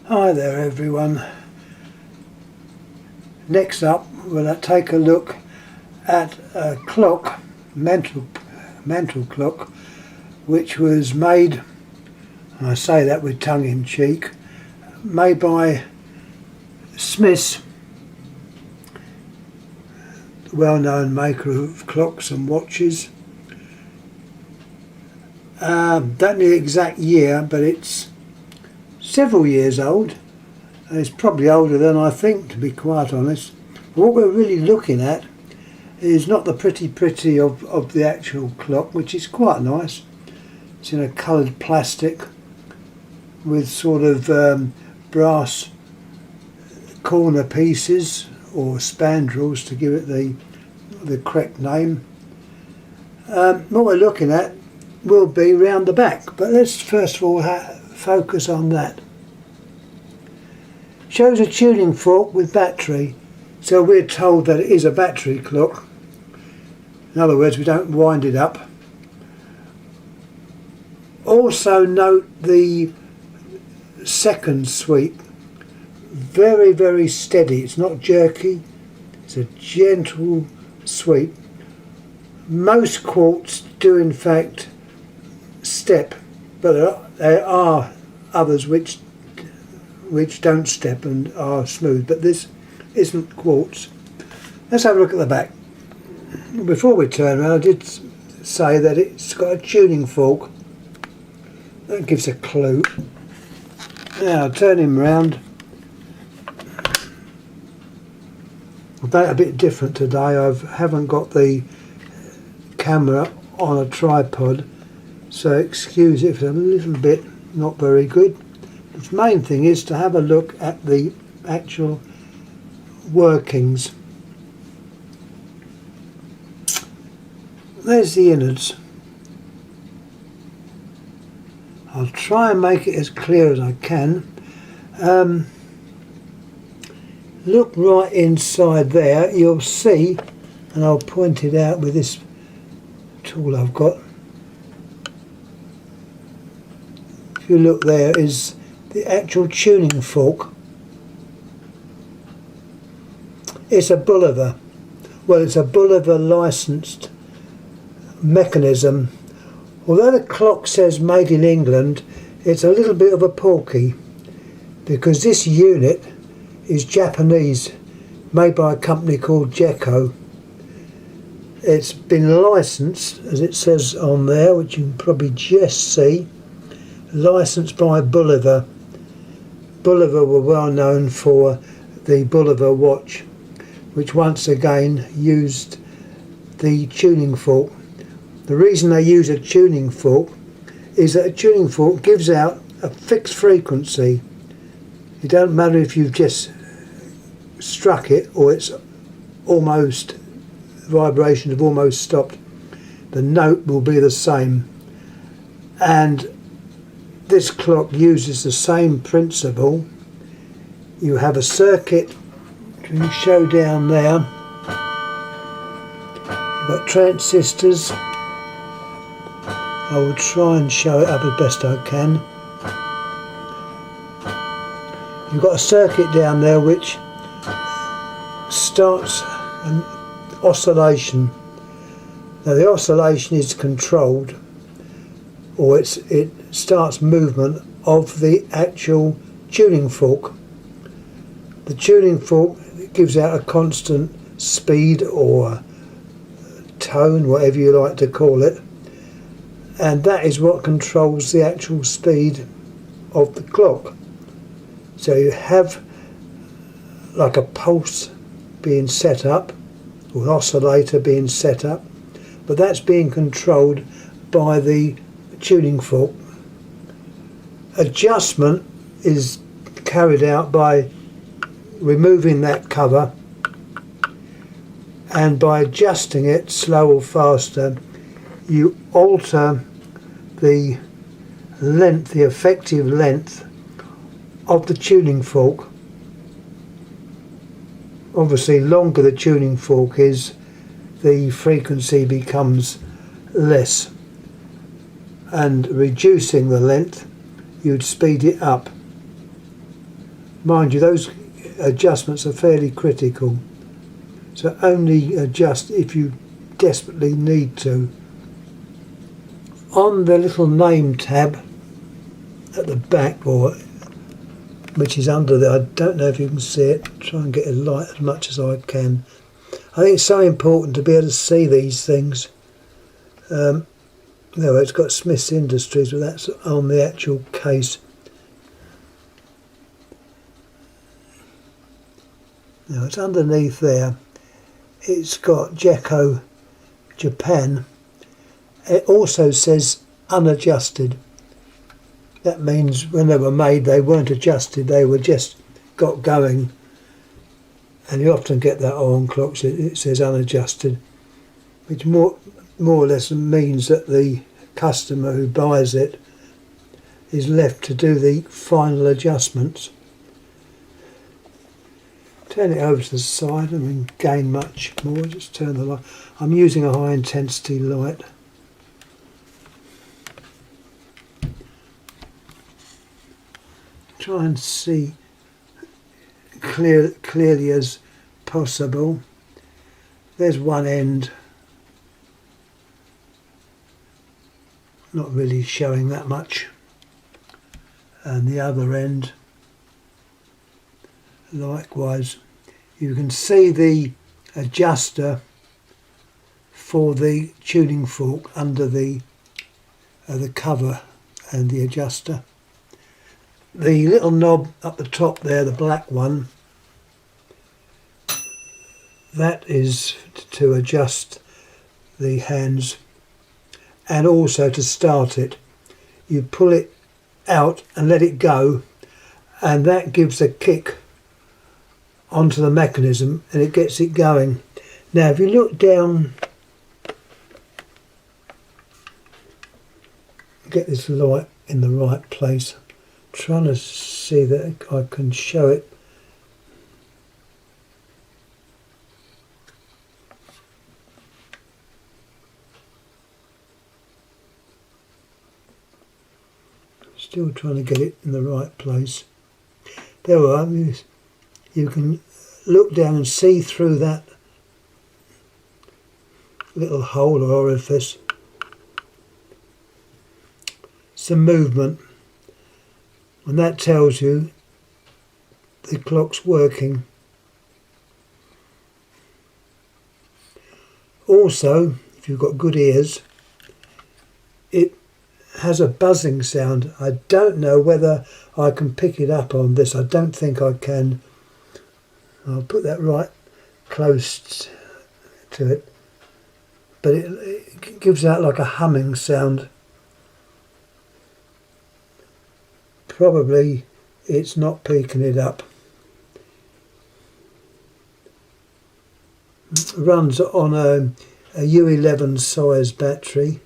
Hi there everyone. Next up we'll take a look at a clock, Mantle Clock, which was made, and I say that with tongue in cheek, made by Smith's, the well-known maker of clocks and watches. Don't know the exact year, but it's several years old, and it's probably older than I think, to be quite honest. But what we're really looking at is not the pretty of the actual clock, which is quite nice. It's in a coloured plastic with sort of brass corner pieces or spandrels to give it the correct name. What we're looking at will be round the back, but let's first of all focus on that. Shows a tuning fork with battery, so we're told that it is a battery clock. In other words, we don't wind it up. Also note the second sweep, very steady. It's not jerky, it's a gentle sweep. Most quartz do in fact step, but there are others which don't step and are smooth, but this isn't quartz. Let's have a look at the back. Before we turn around, I did say that it's got a tuning fork. That gives a clue. Now I'll turn him round. I've done it a bit different today. I haven't got the camera on a tripod, so excuse if it's a little bit not very good. The main thing is to have a look at the actual workings. There's the innards. I'll try and make it as clear as I can. Look right inside there, you'll see, and I'll point it out with this tool I've got. If you look, there is the actual tuning fork. It's a Bulova. Well, it's a Bulova licensed mechanism. Although the clock says made in England, it's a little bit of a porky, because this unit is Japanese, made by a company called Gecko. It's been licensed, as it says on there, which you can probably just see, licensed by Bulova. Bulova were well known for the Bulova watch, which once again used the tuning fork. The reason they use a tuning fork is that a tuning fork gives out a fixed frequency. It don't matter if you've just struck it or it's almost, vibrations have almost stopped, the note will be the same. And this clock uses the same principle. You have a circuit, can you show down there, you've got transistors. I will try and show it up as best I can. You've got a circuit down there which starts an oscillation. Now the oscillation is controlled, or it starts movement of the actual tuning fork. The tuning fork gives out a constant speed or tone, whatever you like to call it, and that is what controls the actual speed of the clock. So you have like a pulse being set up, or an oscillator being set up, but that's being controlled by the tuning fork. Adjustment is carried out by removing that cover, and by adjusting it slow or faster, you alter the length, the effective length of the tuning fork. Obviously, longer the tuning fork is, the frequency becomes less, and reducing the length, you'd speed it up. Mind you, those adjustments are fairly critical, so only adjust if you desperately need to. On the little name tab at the back, or which is under there, I don't know if you can see it, try and get a light as much as I can. I think it's so important to be able to see these things. No, it's got Smith's Industries, but that's on the actual case. Now it's underneath there. It's got Jekko Japan. It also says unadjusted. That means when they were made they weren't adjusted, they were just got going. And you often get that on clocks, it says unadjusted, which more or less means that the customer who buys it is left to do the final adjustments. Turn it over to the side and we can gain much more. Just turn the light. I'm using a high intensity light. Try and see clearly as possible. There's one end not really showing that much, and the other end likewise. You can see the adjuster for the tuning fork under the cover and the adjuster. The little knob up the top there, the black one, that is to adjust the hands and also to start it. You pull it out and let it go, and that gives a kick onto the mechanism and it gets it going. Now if you look down, get this light in the right place. Trying to see that I can show it. Still trying to get it in the right place. There we are. You can look down and see through that little hole or orifice. Some movement. And that tells you the clock's working. Also, if you've got good ears, it has a buzzing sound. I don't know whether I can pick it up on this. I don't think I can. I'll put that right close to it. But it gives out like a humming sound. Probably it's not peaking it up. It runs on a U11 size battery.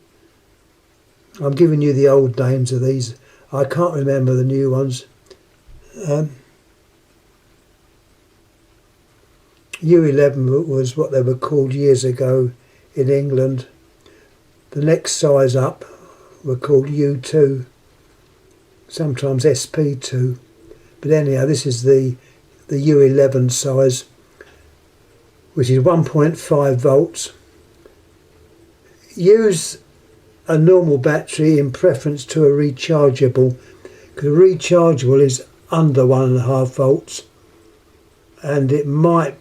I'm giving you the old names of these. I can't remember the new ones. U11 was what they were called years ago in England. The next size up were called U2. Sometimes SP2, but anyhow this is the U11 size, which is 1.5 volts. Use a normal battery in preference to a rechargeable, because a rechargeable is under 1.5 volts and it might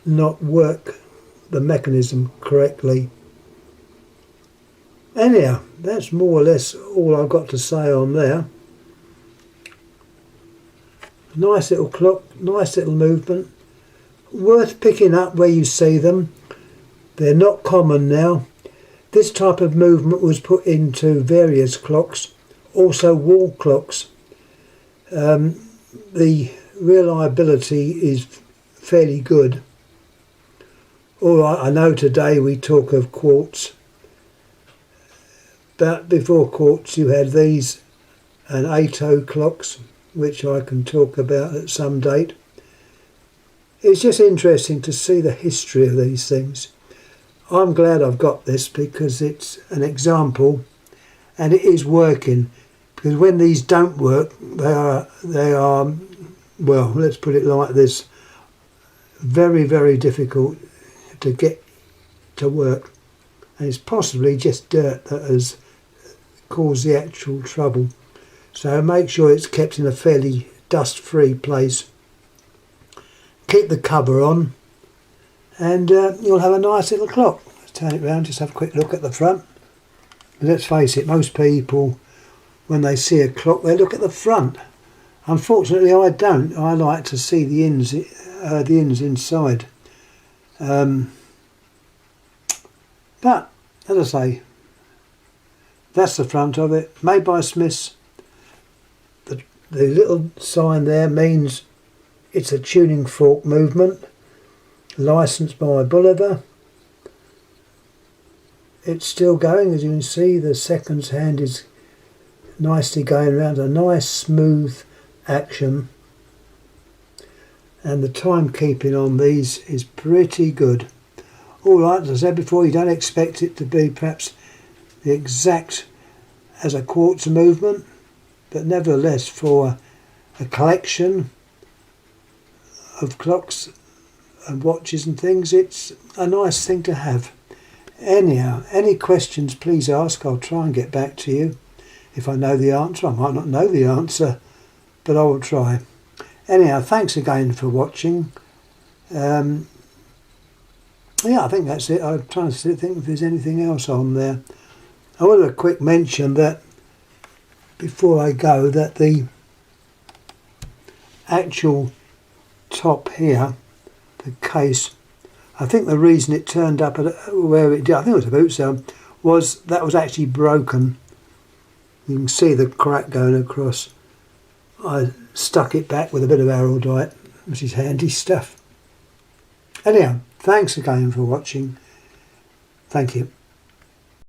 not work the mechanism correctly. Anyhow, that's more or less all I've got to say on there. Nice little clock, nice little movement, worth picking up where you see them. They're not common now. This type of movement was put into various clocks, also wall clocks. The reliability is fairly good. Alright, I know today we talk of quartz, but before quartz you had these and ATO clocks, which I can talk about at some date. It's just interesting to see the history of these things. I'm glad I've got this because it's an example and it is working, because when these don't work they are well, let's put it like this, very, very difficult to get to work, and it's possibly just dirt that has caused the actual trouble. So make sure it's kept in a fairly dust-free place. Keep the cover on, and you'll have a nice little clock. Let's turn it round, just have a quick look at the front. Let's face it, most people, when they see a clock, they look at the front. Unfortunately, I don't. I like to see the ins inside. But as I say, that's the front of it. Made by Smiths. The little sign there means it's a tuning fork movement, licensed by Bulova. It's still going, as you can see. The seconds hand is nicely going around, a nice smooth action, and the timekeeping on these is pretty good. Alright, as I said before, you don't expect it to be perhaps the exact as a quartz movement, but nevertheless, for a collection of clocks and watches and things, it's a nice thing to have. Anyhow, any questions please ask. I'll try and get back to you if I know the answer. I might not know the answer, but I will try. Anyhow, thanks again for watching. Yeah, I think that's it. I'm trying to think if there's anything else on there. I want a quick mention that before I go, that the actual top here, the case, I think the reason it turned up at where it did, I think it was a boot cell, was that was actually broken. You can see the crack going across. I stuck it back with a bit of araldite, which is handy stuff. Anyhow, thanks again for watching. Thank you.